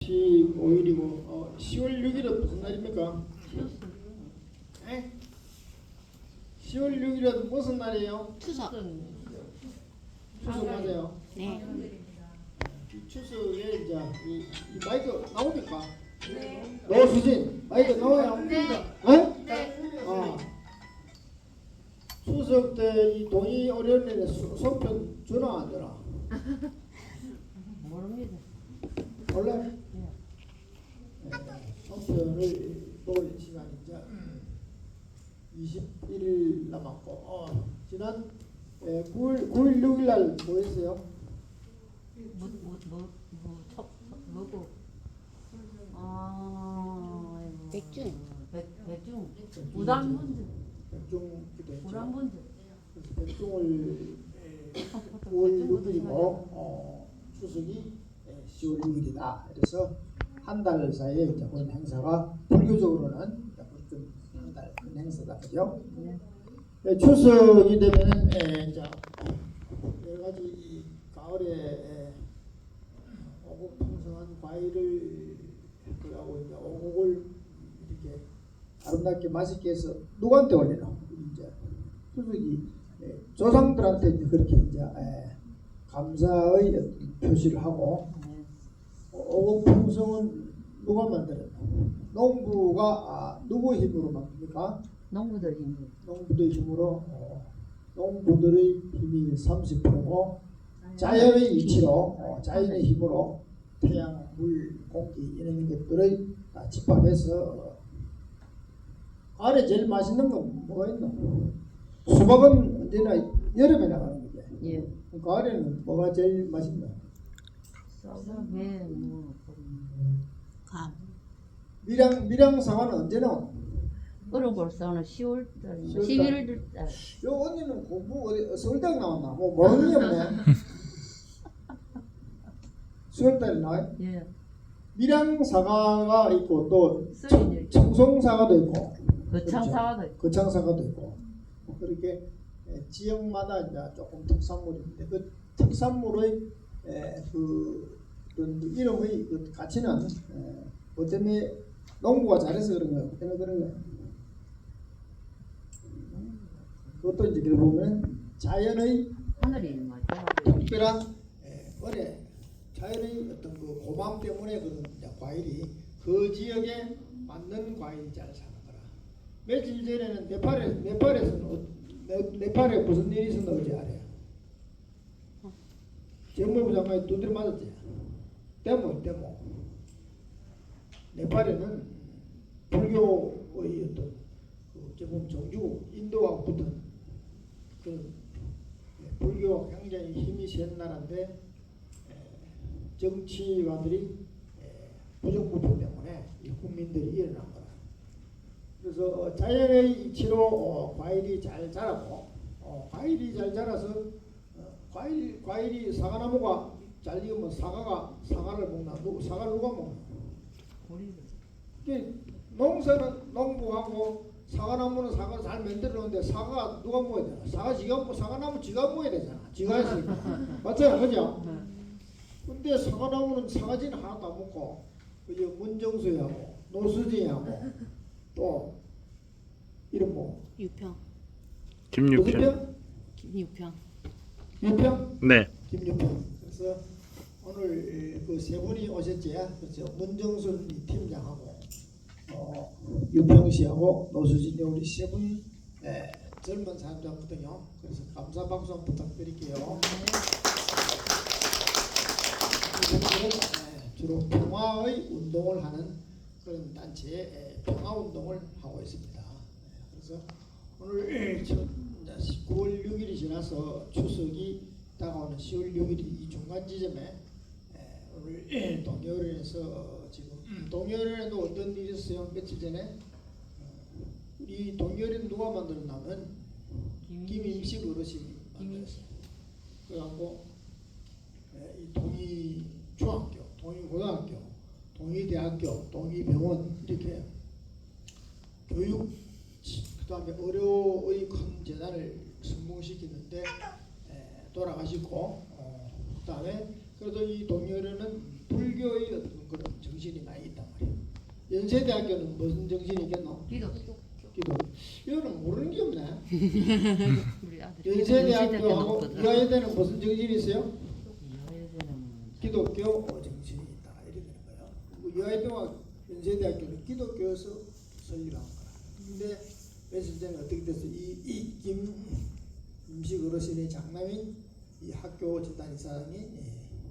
15일이고 10월 6일은 무슨 날입니까? 10월 6일은 무슨 날이에요? 추석. 추석 맞아요. 네. 이 추석에 이제 이 마이크 나옵니까? 네. 노수진 마이크 나와요? 네. 추석 때 이 돈이 어려운데 손편 주나 안 주나? 모릅니다. 몰라? 네. 손편을 먹을 시간이 이제 21일 남았고 지난 9월 6일 날 뭐 했어요? 뭐고? 백중. 우당분들. 백중 기도했죠. 우당분들. 그래서 백중을 9월 6일이고 추석이 10월 6일이다. 그래서 한 달 사이에 이제 그런 행사가 불교적으로는 한달 큰 행사다, 그죠? 네. 추석이 되면은 이제 여러 가지 이 가을에 오곡풍성한 과일을 그하고 이제 오곡을 이렇게 아름답게 맛있게 해서 누구한테 올리노? 이제 추석이 조상들한테 이제 그렇게 이제 감사의 어떤 표시를 하고 오곡풍성은 누가 만들었나? 농부가 누구 힘으로 만듭니까? 농부들 힘으로. 농부들의 힘으로 농부들의 힘이 30%고 자연의 이치로 자연의 힘으로 태양, 물, 공기 이런 것들을 집합해서 가을에 제일 맛있는 건 뭐가 있노? 수박은 언제나 여름에 나가는 거지. 예. 가을에는 뭐가 제일 맛있나? 네, 감. 밀양 사과는 언제 나오노? 얼어볼서는 10월 달, 10월 11월 달. 요 언니는 공부 어디 서울대학 나왔나? 뭐 모르는 게 없네. 10월달에 나와요? 예. 밀양 사과가 있고 또 쓰리들. 청송 사과도 있고 거창 그렇죠? 사과도 있고. 거창 사과도 있고 그렇게 지역마다 이제 조금 특산물인데 그 특산물의 그 어떤 이름의 그 가치는 뭐 때문에 농부가 잘해서 그런 거예요. 때문에 그런 거예요. 그것도 이제 결국은 자연의 하늘이 맞죠. 특별한 어뢰 자연의 어떤 그 고마움 때문에 그런 과일이 그 지역에 맞는 과일이 잘 사는 거라. 며칠 전에는 네팔에 무슨 일이 있었나 어제 알아요. 정무부 장관이 두드려 맞았지. 데모. 네팔에는 불교의 어떤 그 정주 인도하고 붙은 그 불교 굉장히 힘이 센 나라인데 정치가들이 부정부패 때문에 이 국민들이 일어난 거라. 그래서 자연의 이치로 과일이 잘 자라고 과일이 잘 자라서 과일이 사과나무가 잘 익으면 사과를 먹나? 사과를 누가 먹나? 농사는 농부하고 사과나무는 사과 잘 만들어 놓는데 사과가 누가 먹어야 되나? 사과나무 지가 먹어야 되잖아. 지가 했으니까. 맞잖아, 그죠? 근데 사과나무는 사과지는 하나도 안 먹고 그저 문정수하고 노수진하고 또 이름 뭐? 유평. 김유평? 김유평. 유평? 네. 김유평. 그래서 오늘 그 세 분이 오셨지. 그렇죠. 문정순 팀장하고 유평 씨하고 노수진이 우리 세 분 젊은 사람들거든요. 그래서 감사 박수 한번 부탁드릴게요. 이분들은 주로 평화의 운동을 하는 그런 단체의 평화 운동을 하고 있습니다. 그래서 오늘 9월 6일이 지나서 추석이 다가오는 10월 6일이 이 중간 지점에 오늘 동해어련에서 지금 동해어련에도 어떤 일이 있었어요? 며칠 전에 우리 동해어련 누가 만들었냐면 김임식 어르신이 만들었어요. 그래갖고 이 동의중학교, 동의고등학교, 동의대학교, 동의병원 이렇게 교육 그다음에 의료의 큰 재단을 성공시키는데 돌아가시고 그다음에 그래도 이 동의어련은 불교의 어떤 그런 정신이 많이 있단 말이에요. 연세대학교는 무슨 정신이 있겠노? 기도. 기도. 이거는 모르는 게 없네. 우리 아들 연세대학교하고 이화여대는 무슨 정신이 있어요? 이화여대는 기독교 정신이 있다 이렇게 되는 거예요. 그리고 이화여대와 연세대학교는 기독교에서 설립한 거야. 근데 며칠 전에 어떻게 됐어? 이 김식 어르신의 장남인 이 학교 재단 이사장이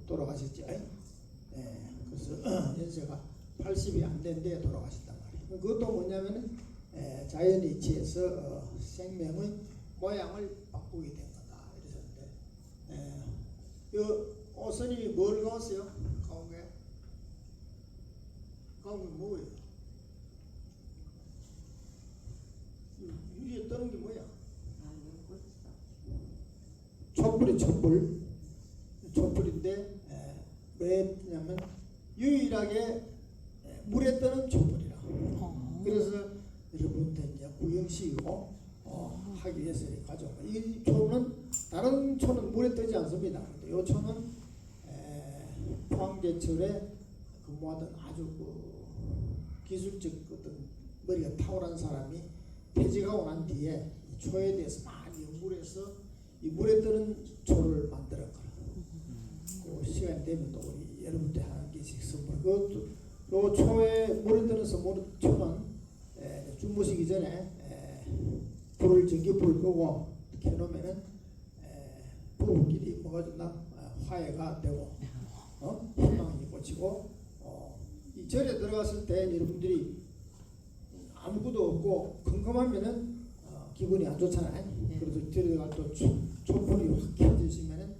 돌아가셨죠. 그래서 연세가 80이 안 된데 돌아가셨단 말이에요. 그것도 뭐냐면은 자연의 이치에서 생명의 모양을 바꾸게 된 거다 이러셨는데, 스님이 뭘 가왔어요? 가운데 뭐예요? 위에 떠는 게 뭐야? 촛불인데 왜 했냐면 유일하게 물에 뜨는 촛불이라. 그래서 여러분들 이제 구형식으로 하기 위해서 가져온 거예요. 이 초는 다른 초는 물에 뜨지 않습니다. 근데 이 초는 포항제철에 근무하던 아주 기술적 어떤 머리가 탁월한 사람이 퇴직하고 난 뒤에 이 초에 대해서 많이 연구를 해서 이 물에 뜨는 초를 만들었거든요. 그 시간 되면 또 우리 여러분들 한 개씩 선물. 그것도 요 초에 물에 뜨는 초는 주무시기 전에 전기불을 끄고 켜놓으면은 부부끼리 뭐가 좋나 화해가 되고 희망이 꽂히고 이 절에 들어갔을 때 여러분들이 아무것도 없고 컴컴하면은 기분이 안 좋잖아요. 그래서 절에 들어갈 또 촛불이 확 켜지시면은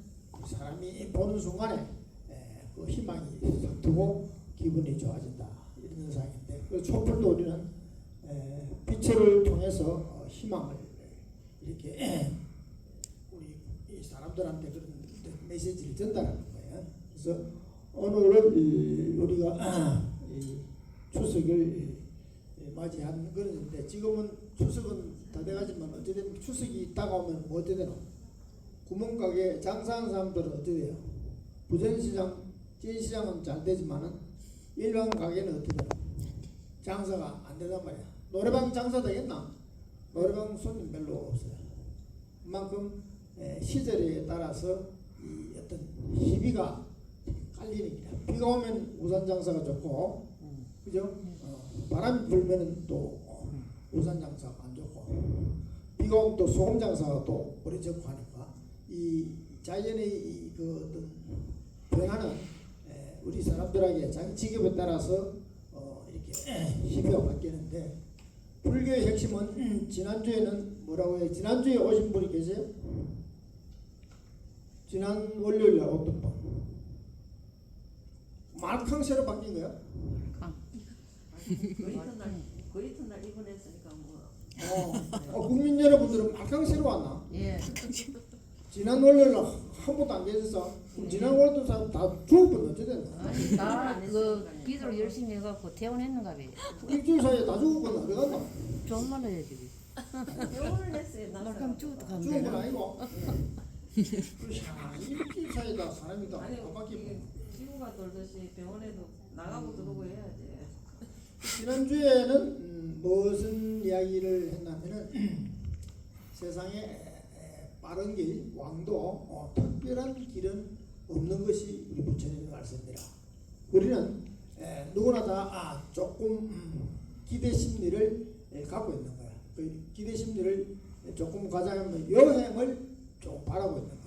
사람이 보는 순간에 그 희망이 싹 트고 기분이 좋아진다 이런 현상인데, 그 촛불도 우리는 빛을 통해서 희망을 이렇게 우리 이 사람들한테 그런 메시지를 전달하는 거예요. 그래서 오늘은 우리가 추석을 맞이하는 그런데, 지금은 추석은 다 돼가지만 어쨌든 추석이 다가오면 뭐 어떻게 되노? 구멍가게 장사하는 사람들은 어떻게 돼요? 부전시장, 찐시장은 잘 되지만은 일반 가게는 어떻게 되노? 장사가 안 되단 말이야. 노래방 장사 되겠나? 노래방 손님 별로 없어요. 그만큼 시절에 따라서 이 어떤 시비가 깔리는 길이야. 비가 오면 우산 장사가 좋고, 그죠? 바람이 불면은 또 우산 장사가 안 좋고, 비가 오면 또 소금 장사가 또 오래 좋고 하니까 이 자연의 그 어떤 변화는 우리 사람들에게 자기 직업에 따라서 이렇게 시비가 바뀌는데, 불교의 핵심은 지난주에는 뭐라고 해요? 지난주에 오신 분이 계세요? 지난 월요일에 어떤 분? 말캉새로 바뀐 거야? 그 이튿날 입원했으니까 뭐. 국민 여러분들은 말캉새로 왔나? 예. 지난 월요일 한 번도 안 계셨어? 그럼 지난 월요일 사람 다 죽었거든. 어쨌든 아니 나그 기도를 열심히 해갖고 퇴원했는가 봐. 일주일 사이에 다 죽었거든. 어디 갔나? 정말 해야지. 병원을 냈어요. 말캉 죽어도 죽은 건 간대. 아니고. 일주일 사이에 다 사람이 다 아니 바뀌고. 이게 지구가 돌듯이 병원에도 나가고 들어오고 해야지. 지난주에는 무슨 이야기를 했냐면은 세상에 빠른 길, 왕도 특별한 길은 없는 것이 우리 부처님의 말씀이라. 우리는 누구나 다 조금 기대 심리를 갖고 있는 거야. 그 기대 심리를 조금 가자면 여행을 좀 바라고 있는 거야.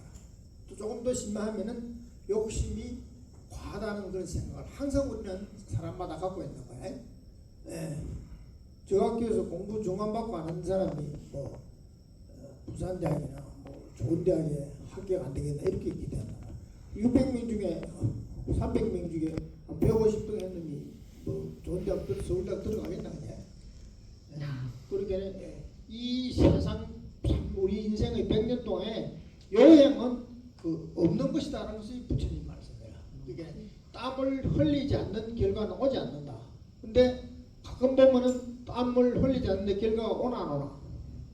또 조금 더 심하면은 욕심이 과하다는 그런 생각을 항상 우리는 사람마다 갖고 있는 거야. 저 학교에서 공부 중간받고 안 하는 사람이 뭐 부산대학이나 뭐 좋은 대학에 합격 안 되겠나 이렇게 기대한다. 600명 중에 300명 중에 150등 했는데 뭐 좋은 대학 서울대학 들어가겠나 그냥. 그러니까 이 세상 우리 인생의 100년 동안에 여행은 그 없는 것이다라는 것이 부처님 말씀이에요. 그러니까 땀을 흘리지 않는 결과는 오지 않는다. 근데 가끔 보면은 땀을 흘리지 않는데 결과가 오나 안 오나?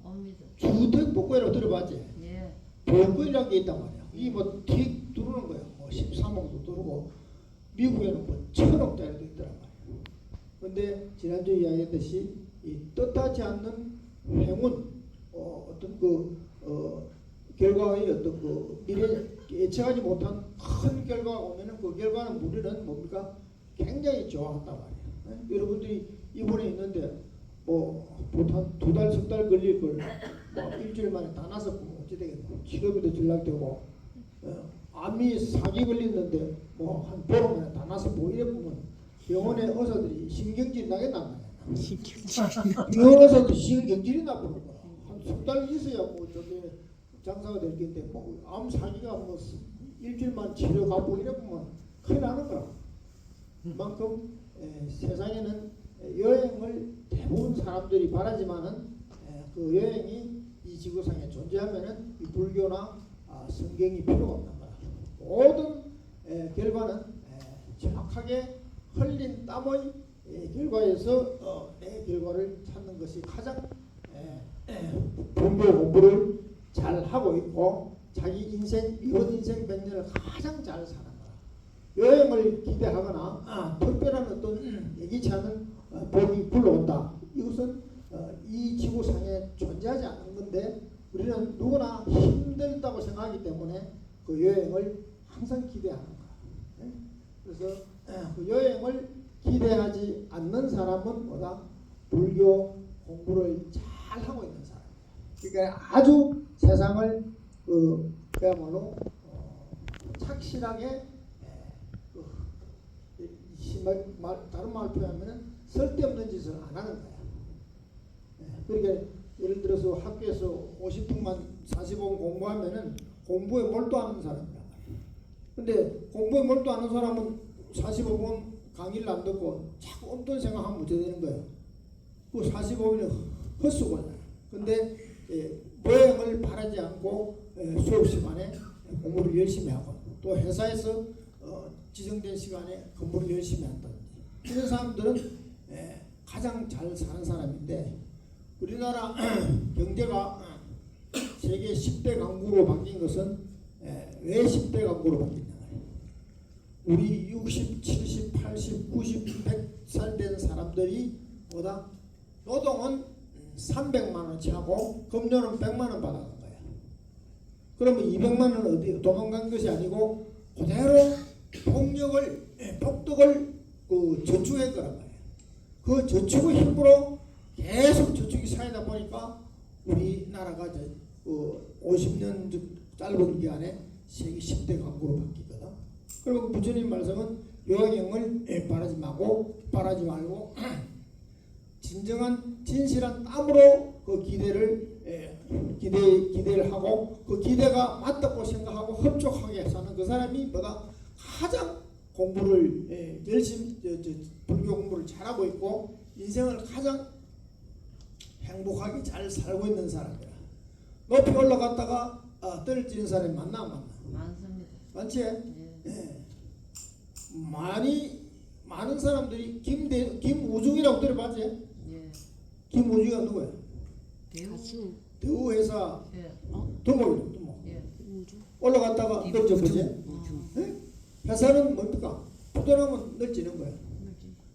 옵니다. 주택복구라고 들어봤지? 예. 복구이라는 게 있단 말이야. 이게 뭐 틱 두르는 거야. 뭐 13억도 두르고 미국에는 뭐 1,000억짜리도 있더란 말이에요. 그런데 지난주 이야기했듯이 이 뜻하지 않는 행운, 어떤 결과의 어떤 미래 예측하지 못한 큰 결과가 오면은 그 결과는 우리는 뭡니까? 굉장히 좋아한단 말이에요. 네? 여러분들이 이번에 있는데 보통 2달, 3달 걸릴 걸 일주일 만에 다 나서 어찌 되겠노? 치료비도 전락되고 암이 사기 걸렸는데 한 보름 만에 다 나서 이래 보면 병원의 의사들이 신경질이 나겠단 말이야. 병원 의사도 신경질이 나쁘는 거야. 한 3달 있어야 저기 장사가 될 텐데 암 사기가 일주일만 치료가고 이래 보면 큰일 나는 거야. 그만큼 세상에는 여행을 대부분 사람들이 바라지만은 그 여행이 이 지구상에 존재하면은 이 불교나 성경이 필요가 없단 말이야. 모든 결과는 정확하게 흘린 땀의 결과에서 내 결과를 찾는 것이 가장 불교 공부를 잘 하고 있고 자기 인생 이번 인생 100년을 가장 잘 사는 거야. 여행을 기대하거나 특별한 어떤 예기치 않은 복이 불러온다. 이것은 이 지구상에 존재하지 않는 건데 우리는 누구나 힘들다고 생각하기 때문에 그 여행을 항상 기대하는 거야. 그래서 그 여행을 기대하지 않는 사람은 뭐다? 불교 공부를 잘 하고 있는 사람이야. 그러니까 아주 세상을 그야말로 착실하게 다른 말로 표현하면은 쓸데없는 짓을 안 하는 거야. 그러니까 예를 들어서 학교에서 50분만 45분 공부하면은 공부에 몰두하는 사람이란 말이야. 근데 공부에 몰두하는 사람은 45분 강의를 안 듣고 자꾸 엉뚱한 생각하면 어떻게 되는 거야? 그 45분이 헛수고잖아. 근데 모양을 바라지 않고 수업 시간에 공부를 열심히 하고 또 회사에서 지정된 시간에 공부를 열심히 한다든지 이런 사람들은 가장 잘 사는 사람인데 우리나라 경제가 세계 10대 강국으로 바뀐 것은 왜 10대 강국으로 바뀌냐 우리 60, 70, 80, 90, 100살 된 사람들이 보다 노동은 300만 원치 하고 급료는 100만 원 받아간 거야. 그러면 200만 원은 어디 도망간 것이 아니고 그대로 복덕을 저축할 거란 말이야. 그 저축의 힘으로 계속 저축이 쌓이다 보니까 우리나라가 50년 짧은 기간에 세계 10대 강국으로 바뀌거든. 그리고 부처님 말씀은 여행을 바라지 말고 진정한 진실한 땀으로 그 기대를 하고 그 기대가 맞다고 생각하고 흡족하게 사는 그 사람이 뭐다 가장 공부를 열심히 불교 공부를 잘하고 있고 인생을 가장 행복하게 잘 살고 있는 사람이야. 높이 올라갔다가 떨어지는 사람이 많나 안 많나? 많습니다. 많지? 많은 사람들이 김우중이라고 들어봤지? 예. 김우중이가 누구야? 대우 회사 두목이죠. 예. 올라갔다가 떨어져보지? 회사는 뭡니까? 부도나면 널지는 거야.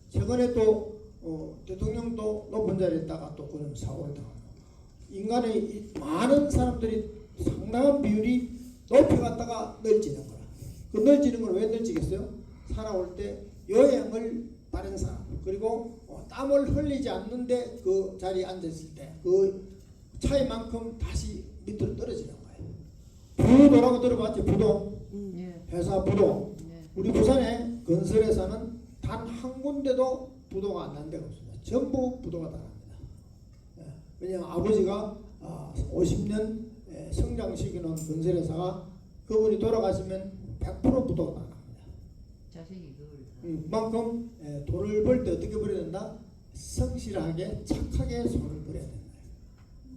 최근에 또 대통령도 높은 자리에 있다가 또 그런 사고를 당하고 인간의 많은 사람들이 상당한 비율이 높이 갔다가 널지는 거야. 그 널지는 건 왜 널지겠어요? 살아올 때 여행을 바른 사람 그리고 땀을 흘리지 않는데 그 자리에 앉았을 때 그 차이만큼 다시 밑으로 떨어지는 거예요. 부도라고 들어봤지? 부도. 회사 부도. 우리 부산에 건설회사는 단 한 군데도 부도가 안 난 데가 없습니다. 전부 부도가 다 납니다. 왜냐하면 아버지가 50년 성장시키는 건설회사가 그분이 돌아가시면 100% 부도가 다 납니다. 자식이 그걸 그만큼 돈을 벌 때 어떻게 벌여야 된다? 성실하게 착하게 손을 벌여야 된다.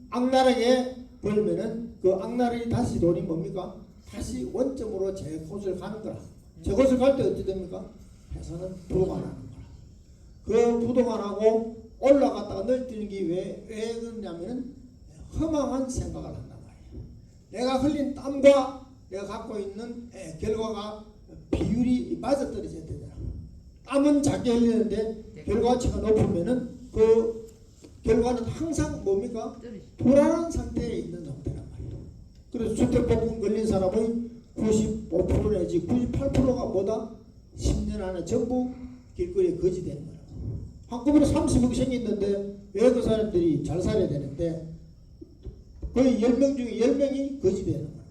악랄하게 벌면은 그 악랄이 다시 돈이 뭡니까? 다시 원점으로 제 곳을 가는 거라. 제 곳을 갈 때 어떻게 됩니까? 회사는 부도가 나는 거라. 그 부도가 나고 올라갔다가 널뛰는 게 왜 그러냐면은 허망한 생각을 한단 말이에요. 내가 흘린 땀과 내가 갖고 있는 결과가 비율이 맞아떨어져야 되잖아. 땀은 작게 흘리는데 결과치가 높으면은 그 결과는 항상 뭡니까? 불안한 상태에 있는 상태란 말이에요. 그래서 주택복권 걸린 사람의 95% 내지 98%가 뭐다? 10년 안에 전부 길거리에 거지되는 거예요. 한꺼번에 30억씩 있는데 왜 그 사람들이 잘 살아야 되는데 거의 10명 중에 10명이 거지되는 거예요.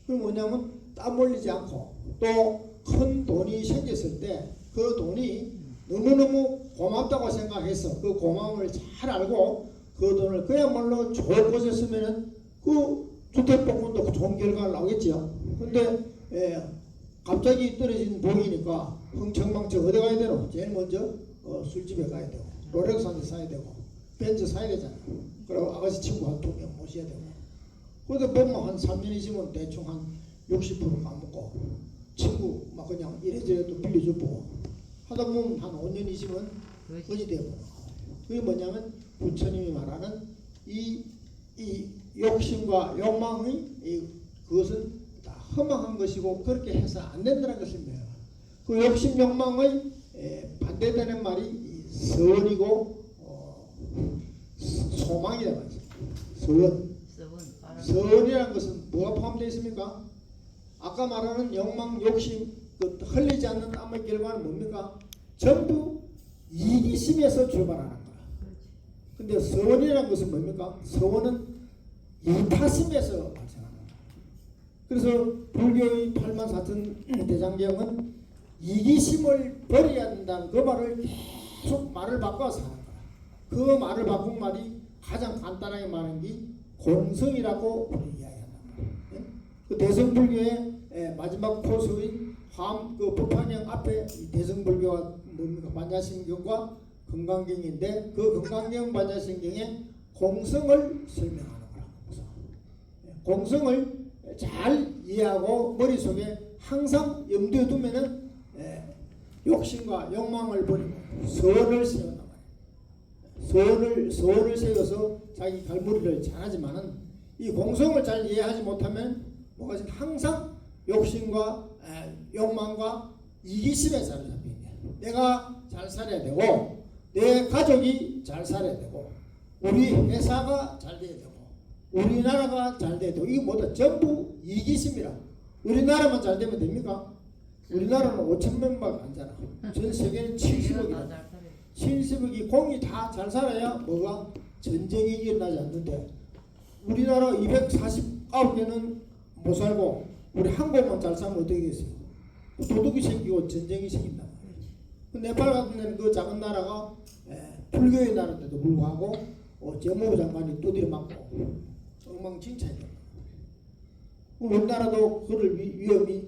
그게 뭐냐면 땀 흘리지 않고 또 큰 돈이 생겼을 때 그 돈이 너무너무 고맙다고 생각해서 그 고마움을 잘 알고 그 돈을 그야말로 좋은 곳에 쓰면은 그 주택복권도 좋은 결과가 나오겠죠. 근데 갑자기 떨어진 복이니까 흥청망청 어디 가야 되노? 제일 먼저 술집에 가야 되고 롤렉스 한 대 사야 되고 벤츠 사야 되잖아. 그리고 아가씨 친구 한 2명 모셔야 되고 그런데 보면 한 3년 있으면 대충 한 60% 까먹고 친구 막 그냥 이래저래 또 빌려주고 하다 보면 한 5년 있으면 거지 되고 그게 뭐냐면 부처님이 말하는 이 욕심과 욕망의 그것은 다 허망한 것이고 그렇게 해서 안 된다는 것입니다. 그 욕심 욕망의 반대되는 말이 선이고 소망이라고 하죠. 선이라는 것은 뭐가 포함되어 있습니까? 아까 말하는 욕망, 욕심, 그 흘리지 않는 땀의 결과는 뭡니까? 전부 이기심에서 출발하는 거야. 근데 선이라는 것은 뭡니까? 선은 이타심에서 발생하는 거야. 그래서 불교의 84,000 대장경은 이기심을 버려야 된다는 그 말을 계속 말을 바꿔서 하는 거야. 그 말을 바꾼 말이 가장 간단하게 말하는 게 공성이라고 우리 이야기한단 말이야. 그 대성불교의 마지막 코스인 그 법화경 앞에 대성불교가 뭡니까? 반야심경과 금강경인데 그 금강경 반야심경에 공성을 설명하는 거라. 공성을 잘 이해하고 머릿속에 항상 염두에 두면은 욕심과 욕망을 버리고 선을 세운단 말이에요. 선을 세워서 자기 갈무리를 잘하지만은 이 공성을 잘 이해하지 못하면 뭐가 있으면 항상 욕심과 욕망과 이기심에 사로잡히는 거예요. 내가 잘 살아야 되고 내 가족이 잘 살아야 되고 우리 회사가 잘 돼야 되고 우리나라가 잘 돼야 되고 이게 뭐다 전부 이기심이라. 우리나라만 잘 되면 됩니까? 우리나라는 5,000명밖에 안 살아. 전 세계는 70억이다. 70억이 공이 다 잘 살아야 뭐가 전쟁이 일어나지 않는데 우리나라 249개는 못 살고 우리 한국만 잘 살면 어떻게 되겠어요? 도둑이 생기고 전쟁이 생긴단 말이에요. 네팔 같은 데는 그 작은 나라가 불교의 나라인데도 불구하고 재무부 장관이 두드려 맞고 엉망진창이에요. 우리나라도 그럴 위험이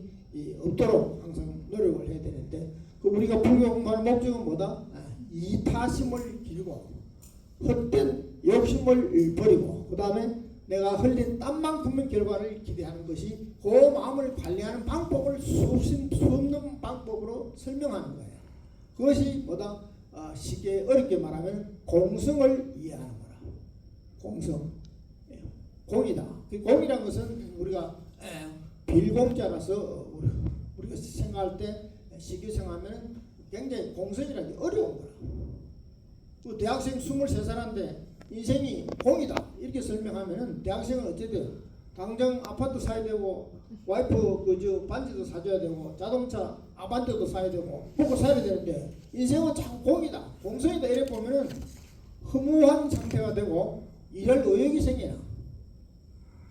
없도록 항상 노력을 해야 되는데 그 우리가 불교 공부하는 목적은 뭐다? 이타심을 기르고 헛된 욕심을 버리고 그 다음에 내가 흘린 땀만큼의 결과를 기대하는 것이 그 마음을 관리하는 방법을 수없는 방법으로 설명하는 거예요. 그것이 뭐다? 쉽게 어렵게 말하면 공성을 이해하는 거라. 공성. 공이다. 그 공이라는 것은 우리가 빌공자라서 우리가 생각할 때 쉽게 생각하면 굉장히 공성이라는 게 어려운 거라. 그 대학생 23살인데 인생이 공이다 이렇게 설명하면은 대학생은 어찌 돼요? 당장 아파트 사야 되고 와이프 반지도 사줘야 되고 자동차 아반떼도 사야 되고 먹고 사야 되는데 인생은 참 공이다 공성이다 이래 보면은 허무한 상태가 되고 일할 의욕이 생겨나.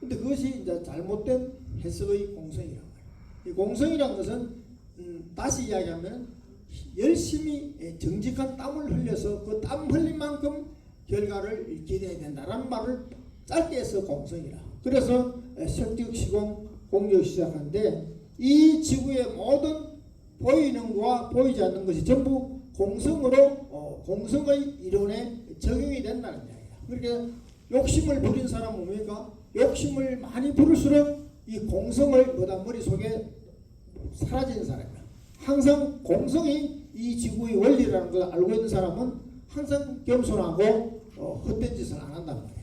근데 그것이 이제 잘못된 해석의 공성이란 말이에요. 이 공성이란 것은 다시 이야기하면 열심히 정직한 땀을 흘려서 그 땀 흘린 만큼 결과를 기대해야 된다라는 말을 짧게 해서 공성이라. 그래서 석적, 시공, 공적 시작하는데 이 지구의 모든 보이는 것과 보이지 않는 것이 전부 공성으로 공성의 이론에 적용이 된다는 이야기야. 그러니까 욕심을 부린 사람은 뭡니까? 욕심을 많이 부를수록 이 공성을 머릿속에 사라지는 사람이야. 항상 공성이 이 지구의 원리라는 걸 알고 있는 사람은 항상 겸손하고 헛된 짓을 안 한단 말이에요.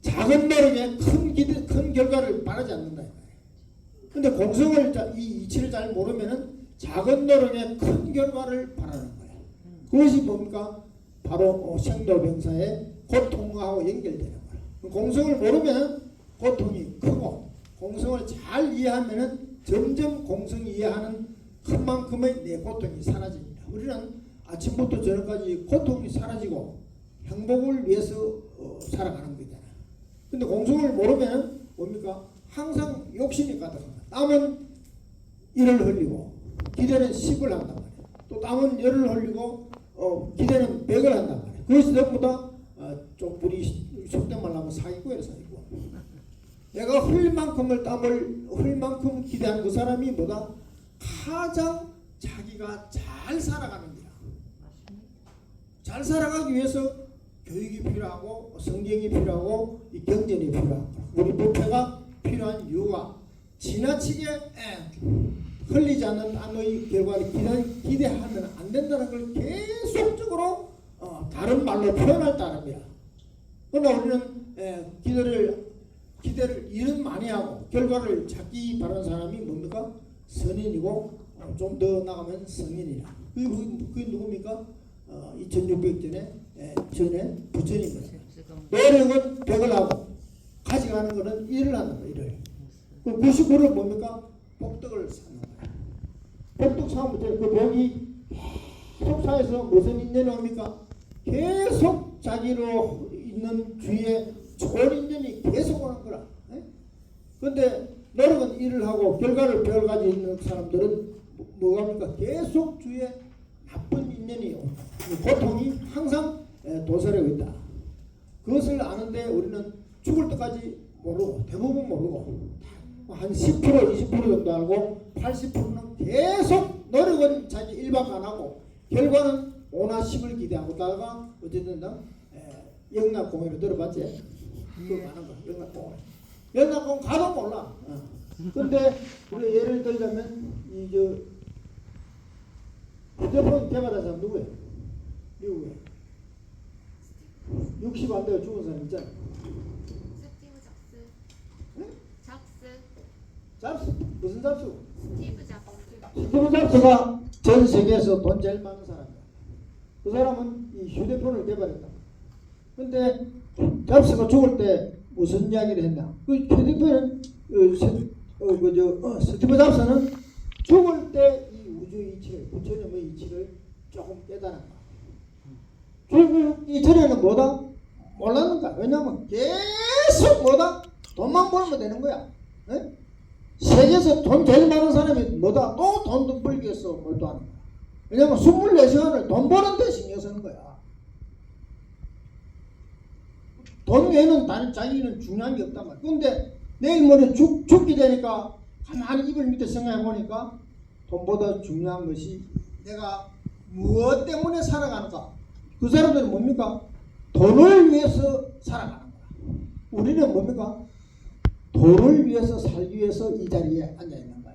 작은 노력에 큰 결과를 바라지 않는다. 근데 공성을 이 이치를 잘 모르면은 작은 노력에 큰 결과를 바라는 거예요. 그것이 뭡니까? 바로 생로병사의 고통하고 연결되는 거예요. 공성을 모르면 고통이 크고 공성을 잘 이해하면 점점 공성이 이해하는 큰 만큼의 내 고통이 사라집니다. 우리는 아침부터 저녁까지 고통이 사라지고 행복을 위해서 살아가는 거잖아요. 근데 공성을 모르면 뭡니까? 항상 욕심이 가득합니다. 땀은 이를 흘리고 기대는 10을 한단 말이에요. 또 땀은 열을 흘리고 기대는 100을 한단 말이에요. 그것이 전부 다 좀 우리 속된 말로 하면 사기꾼이에요. 사기꾼. 내가 흘릴 만큼을 땀을 흘릴 만큼 기대한 그 사람이 뭐다? 가장 자기가 잘 살아가는 거야. 잘 살아가기 위해서 교육이 필요하고 성경이 필요하고 이 경전이 필요하고 우리 부패가 필요한 이유가 지나치게 흘리지 않는 땀의 결과를 기대하면 안 된다는 걸 계속적으로 다른 말로 표현할 따릅니다. 그러나 우리는 기대를 일은 많이 하고 결과를 찾기 바라는 사람이 뭡니까? 선인이고 좀 더 나가면 성인이라. 그게 누굽니까? 2600전에 전에 부처님입니다. 노력은 100을 하고 가져가는 것은 일을 하는 거예요. 일을. 그 99를 뭡니까? 복덕을 사는 거예요. 복덕 사면 그 복이 계속 사에서 무슨 인연이 옵니까? 계속 자기로 있는 주위에 좋은 인연이 계속 오는 거라. 그런데 노력은 일을 하고 결과를 배워가지고 있는 사람들은 뭐가 합니까? 계속 주위에 나쁜 인연이 옵니다. 고통이 항상 도사리고 있다. 그것을 아는데 우리는 죽을 때까지 모르고 대부분 모르고 한 10% 20% 정도 알고 80%는 계속 노력은 자기 일박 안 하고 결과는 오나 심을 기대하고 다가 어쨌든 영락공회로 들어봤지? 그거 가는 거 영락공회. 영락공회 가도 몰라. 근데 우리 예를 들자면 이저 휴대폰 개발한 사람 누구예요? 미국에 60 안 되고 죽은 사람 있잖아. 스티브 잡스. 응? 잡스. 잡스? 무슨 잡스? 스티브 잡스. 스티브 잡스가 전 세계에서 돈 제일 많은 사람이야. 그 사람은 이 휴대폰을 개발했다. 근데 잡스가 죽을 때 무슨 이야기를 했냐? 그 휴대폰은 스티브 잡스는 죽을 때 이 우주 이치를 부처님의 이치를 조금 깨달은 거야. 죽을 이전에는 뭐다? 몰랐는가? 왜냐면 계속 뭐다? 돈만 벌면 되는 거야. 에? 세계에서 돈 제일 많은 사람이 뭐다? 또 돈도 벌기 위해서 몰두하는 거야. 왜냐면 24시간을 돈 버는 데 신경 쓰는 거야. 돈 외에는 다른 자기는 중요한 게 없단 말이야. 근데 내일 모레 죽게 되니까 가만히 이불 밑에 생각해 보니까 돈보다 중요한 것이 내가 무엇 때문에 살아가는가? 그 사람들은 뭡니까? 돈을 위해서 살아가는 거야. 우리는 뭡니까? 돈을 위해서 살기 위해서 이 자리에 앉아 있는 거야.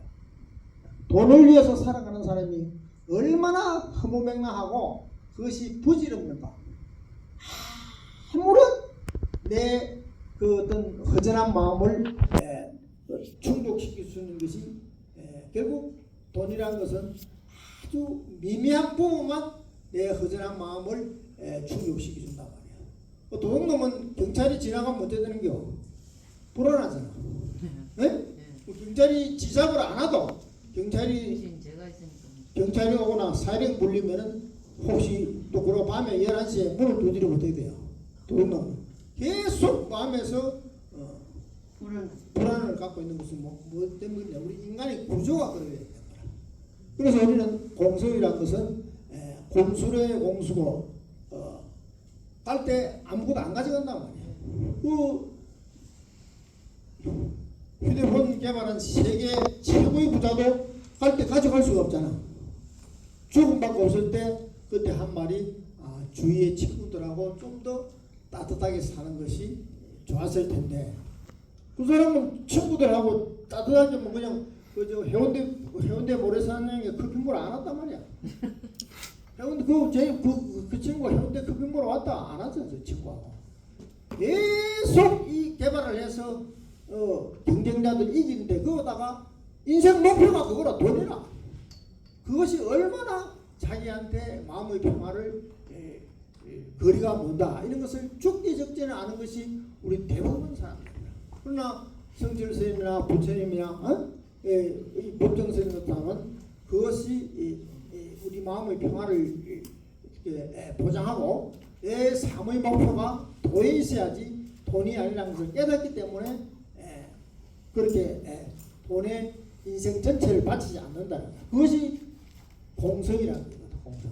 돈을 위해서 살아가는 사람이 얼마나 허무맹랑하고 그것이 부질없는가? 아무런 내 그 어떤 허전한 마음을 충족시킬 수 있는 것이 결국 돈이라는 것은 아주 미미한 부분만 내 허전한 마음을 충족시켜준단 말이야. 도둑놈은 경찰이 지나가면 어떻게 되는겨? 불안하잖아. 네? 경찰이 지잡을 안 하도 경찰이 오거나 사령 불리면은 혹시 또 그러고 밤에 11시에 문을 두드리면 어떻게 돼요? 도둑놈은 계속 마음에서 불안을 갖고 있는 것은 뭐 때문이냐? 우리 인간의 구조가 그래야 된다. 그래서 우리는 공성이라는 것은 공수의 공수고 갈 때 아무것도 안 가져간단 말이에요. 그 휴대폰 개발한 세계 최고의 부자도 갈 때 가져갈 수가 없잖아. 죽음밖에 없을 때 그때 한 말이 주위의 친구들하고 좀 더 따뜻하게 사는 것이 좋았을 텐데 그 사람은 친구들하고 따뜻하게 뭐 그냥 그저 해운대 모래사장에 커피물 안 왔단 말이야. 해운대 그 친구가 해운대 커피물 왔다 안 왔어 저 친구하고. 계속 이 개발을 해서 경쟁자들 이기는데 그거다가 인생 목표가 그거라 돈이라. 그것이 얼마나 자기한테 마음의 평화를 거리가 먼다 이런 것을 죽기 적전에 아는 것이 우리 대부분 사람입니다. 그러나 성철 스님이나 부처님이나 이 법정 스님 같다면 그것이 우리 마음의 평화를 보장하고 내 삶의 목표가 도에 있어야지 돈이 아니라는 것을 깨닫기 때문에 그렇게 돈에 인생 전체를 바치지 않는다. 그것이 공성이라는 겁니다. 공성.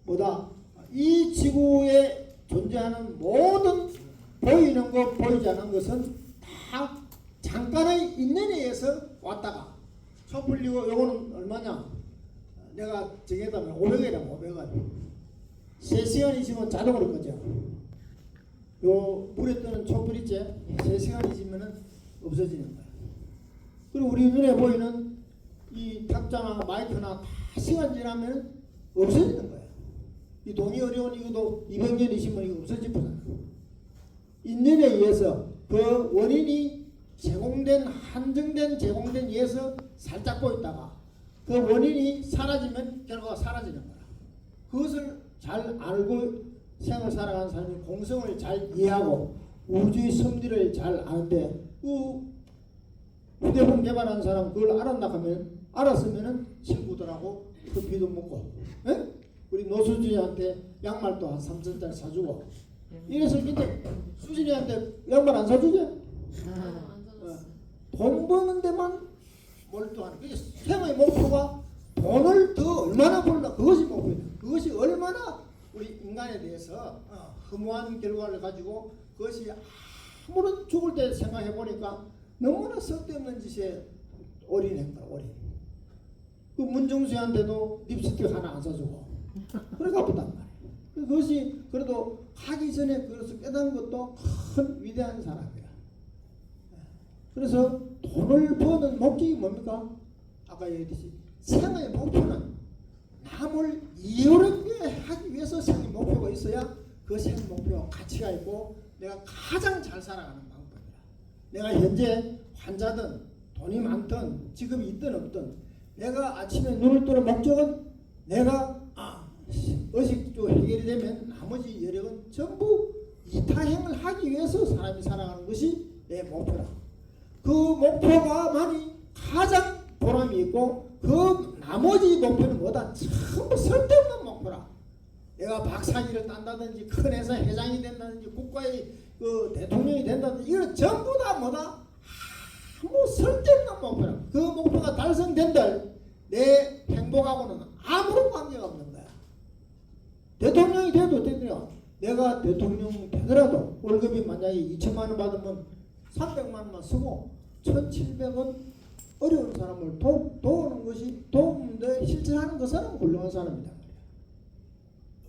뭐다? 이 지구에 존재하는 모든 보이는 것, 보이지 않는 것은 다 잠깐의 인연에 의해서 왔다가 촛불리고 요거는 얼마냐? 내가 정해다면 500원이라면 500원. 3시간 있으면 자동으로 꺼져. 요 물에 뜨는 촛불 있지? 3시간 있으면 없어지는 거야. 그리고 우리 눈에 보이는 이 탁자나 마이크나 다 시간 지나면 없어지는 거야. 이 돈이 어려운 이것도 200년 있으면 이거 없어지잖아. 인연에 의해서 그 원인이 제공된 한정된 제공된 위에서 살짝 보였다가 그 원인이 사라지면 결과가 사라지는 거야. 그것을 잘 알고 생을 살아가는 사람이 공성을 잘 이해하고 우주의 섭리를 잘 아는데 그 휴대폰 개발한 사람 그걸 알았으면은 친구들하고 커피도 먹고 우리 노수진이한테 양말도 한 3천짜리 사주고 이래서 근데 수진이한테 양말 안 사주게? 안 사줬어. 돈 버는 데만 몰두하는 그게 생의 목표가 돈을 더 얼마나 벌나 그것이 목표다. 그것이 얼마나 우리 인간에 대해서 허무한 결과를 가지고 그것이 아무런 죽을 때 생각해 보니까 너무나 쓸데없는 짓에 올인한 거야. 올인. 그 문중수한테도 립스틱 하나 안 사주고 그래가 보단 말이야. 그것이 그래도 하기 전에 그것을 깨달은 것도 큰 위대한 사람이야. 그래서 돈을 버는 목적이 뭡니까? 아까 얘기했듯이 생의 목표는 남을 이유롭게 하기 위해서 생의 목표가 있어야 그 생의 목표가 가치가 있고 내가 가장 잘 살아가는 방법이야. 내가 현재 환자든 돈이 많든 직업이 있든 없든 내가 아침에 눈을 뜨는 목적은 내가 의식주 해결이 되면 나머지 여력은 전부 이타행을 하기 위해서 사람이 살아가는 것이 내 목표라. 그 목표가 만이 가장 보람이 있고 그 나머지 목표는 뭐다? 전부 쓸데없는 목표라. 내가 박사기를 딴다든지 큰 회사 회장이 된다든지 국가의 그 대통령이 된다든지 이건 전부 다 뭐다? 아무 쓸데없는 목표라. 그 목표가 달성된들 내 행복하고는 아무런 관계가 없는 거야. 대통령이 돼도 되더라. 내가 대통령 되더라도 월급이 만약에 2천만 원 받으면 300만 원만 쓰고 1,700원 어려운 사람을 도우는 것이 도움을 실천하는 그 사람은 훌륭한 사람이다.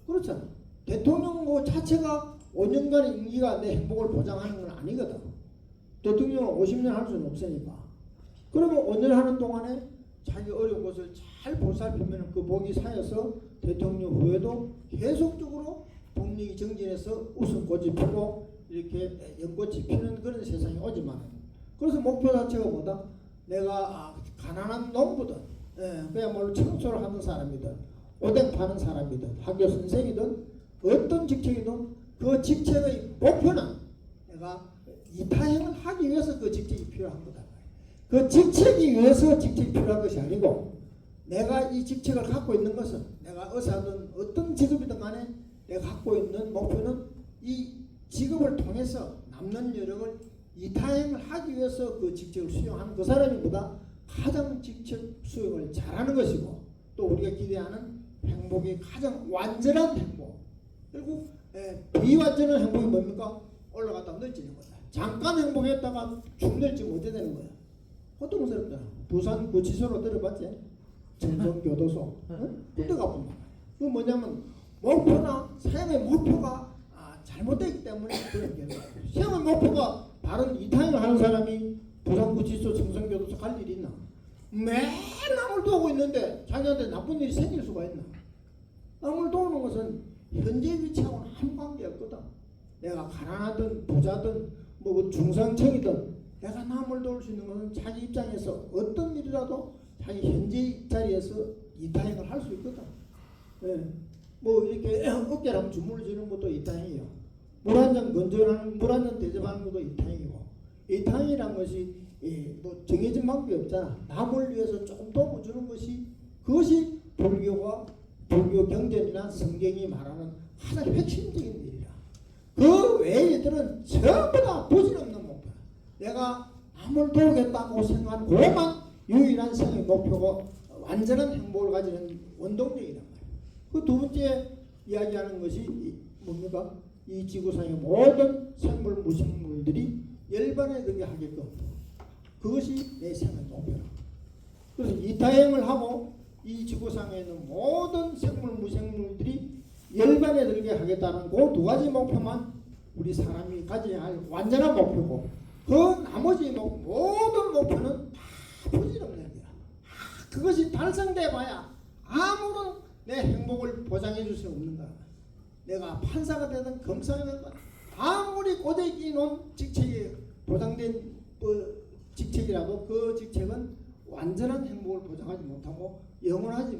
그렇잖아. 대통령 그 자체가 5년간의 임기가 내 행복을 보장하는 건 아니거든. 대통령은 50년 할 수는 없으니까. 그러면 5년 하는 동안에 자기 어려운 것을 잘 보살피면 그 복이 쌓여서 대통령 후에도 계속적으로 국력이 정진해서 웃음꽃이 피고 이렇게 연꽃이 피는 그런 세상이 오지만 그래서 목표 자체가 뭐다? 내가 가난한 농부든 그야말로 청소를 하는 사람이든 오뎅 파는 사람이든 학교 선생이든 어떤 직책이든 그 직책의 목표는 내가 이타행을 하기 위해서 그 직책이 필요한 거다. 그 직책이 위해서 직책이 필요한 것이 아니고 내가 이 직책을 갖고 있는 것은 내가 의사든 어떤 직업이든 간에 내가 갖고 있는 목표는 이 직업을 통해서 남는 여력을 이타행을 하기 위해서 그 직책을 수행하는 그 사람이 보다 가장 직책 수행을 잘하는 것이고 또 우리가 기대하는 행복이 가장 완전한 행복. 그리고 비완전한 행복이 뭡니까? 올라갔다 늘지는 거다. 잠깐 행복했다가 죽늘지 못해 되는 거야. 고통스럽잖아. 부산 구치소로 들어봤지? 정성교도소. 그때 가보면 그 뭐냐면 목표나 생의 목표가 잘못되기 때문에 그런 게 생의 목표가 바른 이타행을 하는 사람이 부산구치소 정성교도소 갈 일이 있나? 매일 남을 도우고 있는데 자기한테 나쁜 일이 생길 수가 있나? 남을 도우는 것은 현재 위치하고는 아무 관계 없거든. 내가 가난하든 부자든 뭐 중상층이든 내가 남을 도울 수 있는 것은 자기 입장에서 어떤 일이라도 자기 현재 자리에서 이타행을 할 수 있거든. 예. 뭐 이렇게 어깨를 한번 주물러 주는 것도 이타행이에요. 물 한 잔 건져하는 물 한 잔 대접하는 것도 이타행이고, 이타행이란 것이 뭐 정해진 방법이 없잖아. 남을 위해서 조금 도와주는 것이, 그것이 불교가 불교 경전이나 성경이 말하는 가장 핵심적인 일이야. 그 외의 일들은 전부 다 부질없는 목표. 내가 남을 도우겠다고 생각하는 그것만 유일한 생의 목표고 완전한 행복을 가지는 원동력이란 말이야. 그 두 번째 이야기하는 것이 뭡니까? 이 지구상의 모든 생물 무생물들이 열반에 들게 하게끔, 그것이 내 생의 목표라. 그래서 이타행을 하고 이 지구상에 있는 모든 생물 무생물들이 열반에 들게 하겠다는 그 두 가지 목표만 우리 사람이 가져야 할 완전한 목표고, 그 나머지 모든 목표는 다 부질없는 거야. 그것이 달성돼 봐야 아무런 내 행복을 보장해 줄 수 없는 거야. 내가 판사가 되든 검사가 되든 아무리 고되게 놓은 직책이 보장된 직책이라도 그 직책은 완전한 행복을 보장하지 못하고 영원하지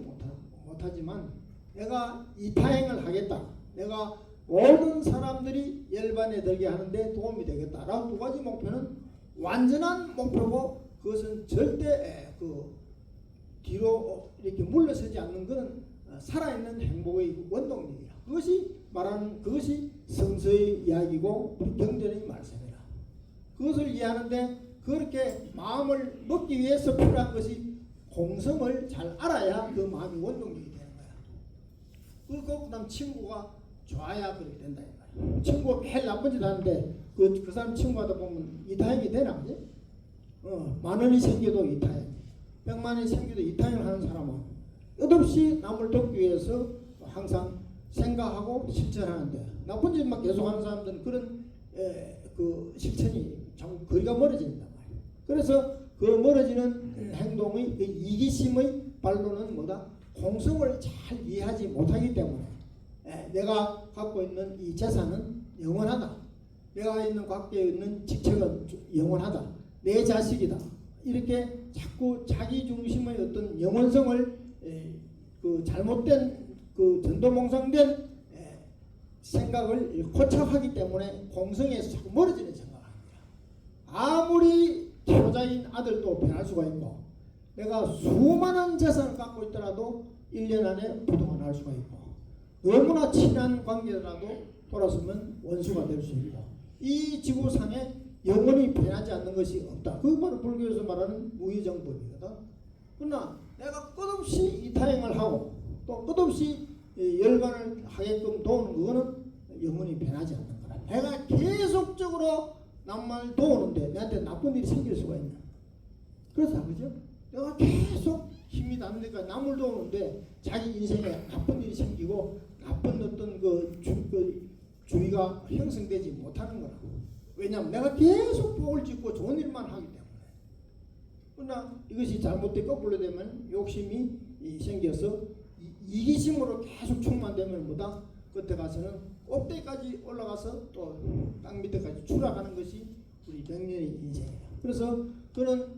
못하지만, 내가 이타행을 하겠다, 내가 모든 사람들이 열반에 들게 하는데 도움이 되겠다라는 두 가지 목표는 완전한 목표고, 그것은 절대 뒤로 이렇게 물러서지 않는 그런 살아있는 행복의 원동력이야. 그것이 말하는, 그것이 성서의 이야기고 우리 경전의 말씀이라. 그것을 이해하는데, 그렇게 마음을 먹기 위해서 필요한 것이 공성을 잘 알아야 그 마음이 원동력이 되는 거야. 그 다음 친구가 좋아야 그렇게 된다 이 말이야. 친구가 매일 나쁜 짓 하는데 그 사람 친구하다 보면 이타행이 되나? 그지? 10,000원이 생겨도 이타행, 100만원이 생겨도 이타행을 하는 사람은 끝없이 남을 돕기 위해서 항상 생각하고 실천하는데, 나쁜 짓만 계속하는 사람들은 그런 그 실천이 자꾸 거리가 멀어진단 말이에요. 그래서 그 멀어지는 행동의, 그 이기심의 발로는 뭐다? 공성을 잘 이해하지 못하기 때문에 내가 갖고 있는 이 재산은 영원하다, 내가 갖고 있는 직책은 영원하다, 내 자식이다, 이렇게 자꾸 자기 중심의 어떤 영원성을 그 잘못된 그 전도몽상된 생각을 고착하기 때문에 공성에서 자꾸 멀어지는 생각을 합니다. 아무리 효자인 아들도 변할 수가 있고, 내가 수많은 재산을 갖고 있더라도 1년 안에 부동을 할 수가 있고, 너무나 친한 관계라도 돌아서면 원수가 될 수 있고, 이 지구상에 영원히 변하지 않는 것이 없다. 그게 바로 불교에서 말하는 무의정법이거든. 그러나 내가 끝없이 이타행을 하고 또 끝없이 열반을 하게끔 도우는 그거는 영원히 변하지 않는 거라. 내가 계속적으로 남을 도우는데 내한테 나쁜 일이 생길 수가 있나? 그렇다, 그죠? 내가 계속 힘이 나는 데까 남을 도우는데 자기 인생에 나쁜 일이 생기고 나쁜 어떤 주의가 형성되지 못하는 거라고. 왜냐하면 내가 계속 복을 짓고 좋은 일만 하기 때문에. 그러나 이것이 잘못되고 거꾸로 되면 욕심이 생겨서 이기심으로 계속 충만되면 뭐다? 끝에 가서는 꼭대기까지 올라가서 또 땅 밑에까지 추락하는 것이 우리 백년의 인생이에요. 그래서 그런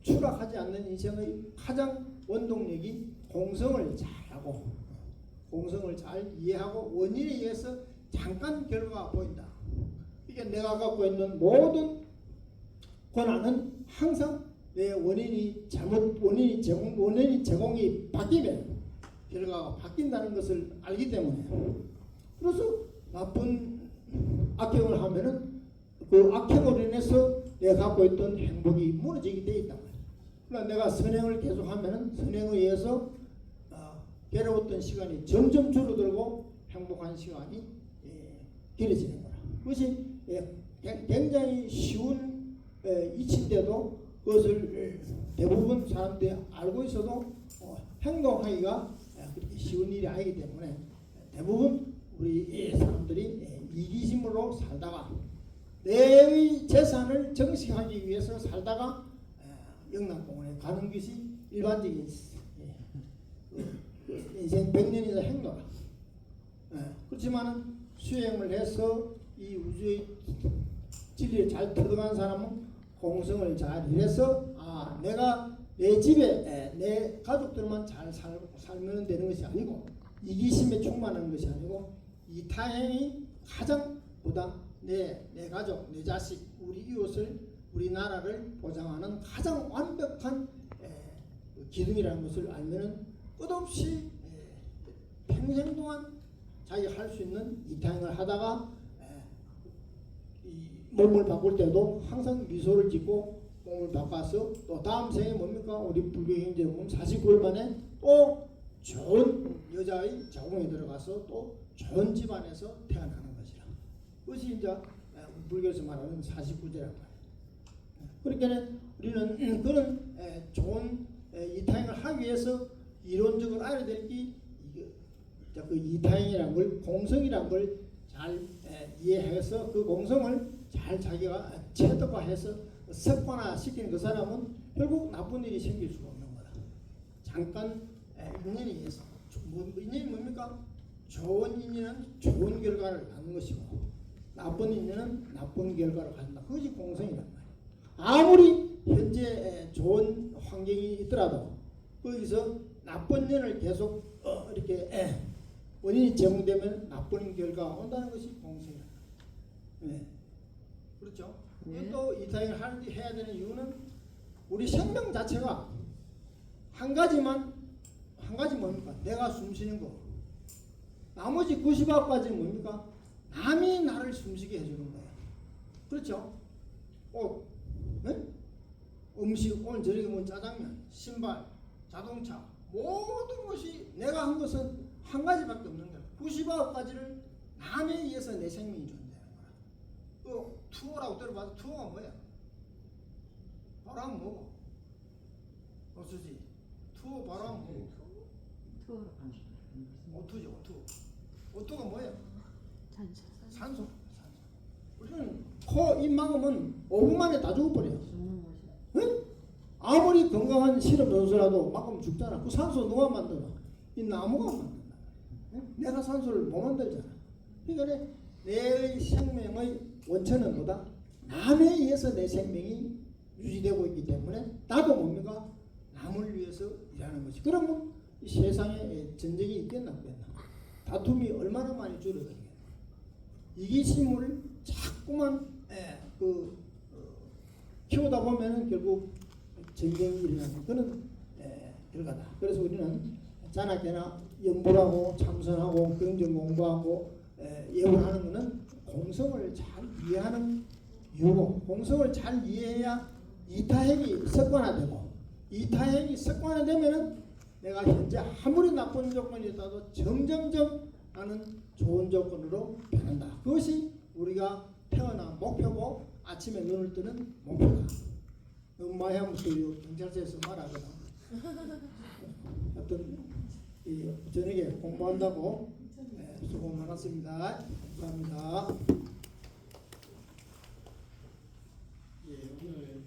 추락하지 않는 인생의 가장 원동력이 공성을 잘하고, 공성을 잘 이해하고 원인에 의해서 잠깐 결과가 보인다. 이게 내가 갖고 있는 모든 권한은 항상 내 원인이 제공이 바뀌면 결과가 바뀐다는 것을 알기 때문에, 그래서 나쁜 악행을 하면은 그 악행으로 인해서 내가 갖고 있던 행복이 무너지게 돼 있단 말이야. 그러나 내가 선행을 계속하면은 선행에 의해서 괴로웠던 시간이 점점 줄어들고 행복한 시간이 길어지는 거라. 그것이 굉장히 쉬운 이치인데도 그것을 대부분 사람들이 알고 있어도 행동하기가 그렇게 쉬운 일이 아니기 때문에 대부분 우리 사람들이 이기심으로 살다가 내의 재산을 정식하기 위해서 살다가 영락공원에 가는 것이 일반적인 인생 100년이나 행로라. 그렇지만 수행을 해서 이 우주의 진리에 잘 들어간 사람은 공성을 잘 해서 내가 내 집에 내 가족들만 잘 살면 되는 것이 아니고 이기심에 충만하는 것이 아니고 이타행이 가장 보다 내 가족, 내 자식, 우리 이웃을 우리 나라를 보장하는 가장 완벽한 기둥이라는 것을 알면은 끝없이 평생 동안 자기가 할 수 있는 이타행을 하다가 이 몸을 바꿀 때도 항상 미소를 짓고 몸을 바꿔서 또 다음 생에 뭡니까? 우리 불교 형제 보면 49일 만에 또 좋은 여자의 자궁에 들어가서 또 좋은 집안에서 태어나는 것이라. 그것이 이제 불교에서 말하는 49제란 말이에요. 그러니까 우리는 그런 좋은 이타행을 하기 위해서 이론적으로 알아야 될 게 그 이타행이라는 걸, 공성이라는 걸 잘 이해해서 그 공성을 잘 자기가 체득화해서 습관화 시키는 그 사람은 결국 나쁜 일이 생길 수가 없는 거다. 잠깐 인연에 의해서 인연이 뭡니까? 좋은 인연은 좋은 결과를 갖는 것이고 나쁜 인연은 나쁜 결과를 가진다. 그것이 공성이란 말이에요. 아무리 현재 좋은 환경이 있더라도 거기서 나쁜 년을 계속 이렇게 원인이 제공되면 나쁜 결과가 온다는 것이 공성이란 말이에요. 네. 그렇죠? 또 이타행을 해야 되는 이유는 우리 생명 자체가 한 가지 뭡니까? 내가 숨쉬는 거. 나머지 99가지는 뭡니까? 남이 나를 숨쉬게 해주는 거예요. 그렇죠? 네? 음식, 오늘 저녁에 먹은 짜장면, 신발, 자동차, 모든 것이 내가 한 것은 한 가지밖에 없는 거야. 99가지를 남에 의해서 내 생명이 존재하는 거야. 투어라고 들어봐도 투어가 뭐야? 바로 하면 뭐고? 어수지? 투어 바로 하면 뭐고? 오투지 오투. 오투가 뭐야? 산소. 우리는 코, 입 막으면 5분 만에 다 죽어버려. 응? 아무리 건강한 실험 선수라도 막으면 죽잖아. 그 산소 누가 만들어? 이 나무가 만든다. 응? 내가 산소를 못 만들잖아. 그러니까 내 생명의 원천은 뭐다? 남에 의해서 내 생명이 유지되고 있기 때문에 나도 뭡니까? 남을 위해서 일하는 것이. 그러면 이 세상에 전쟁이 있겠나 없겠나? 다툼이 얼마나 많이 줄어들겠나? 이기심을 자꾸만 키우다 보면은 결국 전쟁이 일어나는 그런 결과다. 그래서 우리는 자나깨나 연불하고 참선하고 경전 공부하고 예불하는 것은 공성을 잘 이해하는 이유고, 공성을 잘 이해해야 이타행이 습관화되고, 이타행이 습관화되면은 내가 현재 아무리 나쁜 조건이 있다도 점점점 나는 좋은 조건으로 변한다. 그것이 우리가 태어난 목표고 아침에 눈을 뜨는 목표다. 엄마야 무슨 경찰서에서 말하거든. 하여튼 저녁에 공부한다고 수고 많았습니다. 감사합니다. 예, 오늘